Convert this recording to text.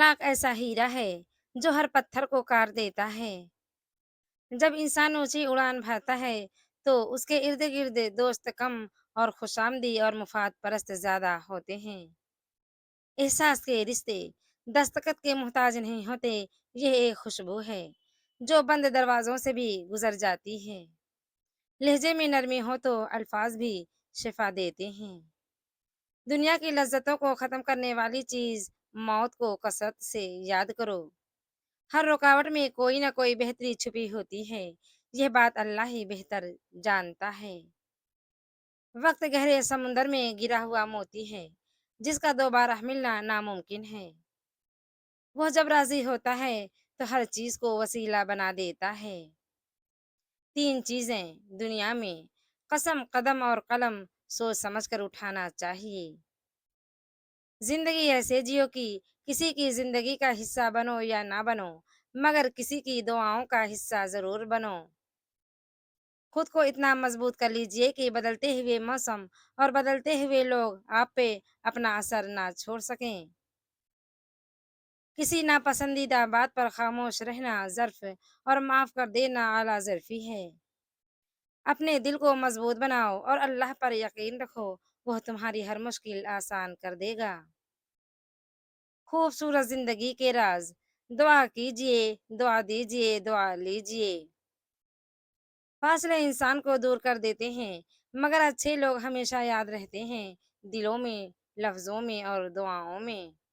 اخلاق ایسا ہیرا ہے جو ہر پتھر کو کاٹ دیتا ہے۔ جب انسان اونچی اڑان بھرتا ہے تو اس کے ارد گرد دوست کم اور خوش آمدی اور مفاد پرست زیادہ ہوتے ہیں۔ احساس کے رشتے دستخط کے محتاج نہیں ہوتے، یہ ایک خوشبو ہے جو بند دروازوں سے بھی گزر جاتی ہے۔ لہجے میں نرمی ہو تو الفاظ بھی شفا دیتے ہیں۔ دنیا کی لذتوں کو ختم کرنے والی چیز موت کو کثرت سے یاد کرو۔ ہر رکاوٹ میں کوئی نہ کوئی بہتری چھپی ہوتی ہے، یہ بات اللہ ہی بہتر جانتا ہے۔ وقت گہرے سمندر میں گرا ہوا موتی ہے جس کا دوبارہ ملنا ناممکن ہے۔ وہ جب راضی ہوتا ہے تو ہر چیز کو وسیلہ بنا دیتا ہے۔ تین چیزیں دنیا میں: قسم، قدم اور قلم سوچ سمجھ کر اٹھانا چاہیے۔ زندگی ایسے جیو کہ کسی کی زندگی کا حصہ بنو یا نہ بنو، مگر کسی کی دعاؤں کا حصہ ضرور بنو۔ خود کو اتنا مضبوط کر لیجئے کہ بدلتے ہوئے موسم اور بدلتے ہوئے لوگ آپ پہ اپنا اثر نہ چھوڑ سکیں۔ کسی ناپسندیدہ بات پر خاموش رہنا ظرف اور معاف کر دینا اعلیٰ ظرفی ہے۔ اپنے دل کو مضبوط بناؤ اور اللہ پر یقین رکھو، وہ تمہاری ہر مشکل آسان کر دے گا۔ خوبصورت زندگی کے راز: دعا کیجئے، دعا دیجئے، دعا لیجئے۔ فاصلے انسان کو دور کر دیتے ہیں، مگر اچھے لوگ ہمیشہ یاد رہتے ہیں، دلوں میں، لفظوں میں اور دعاؤں میں۔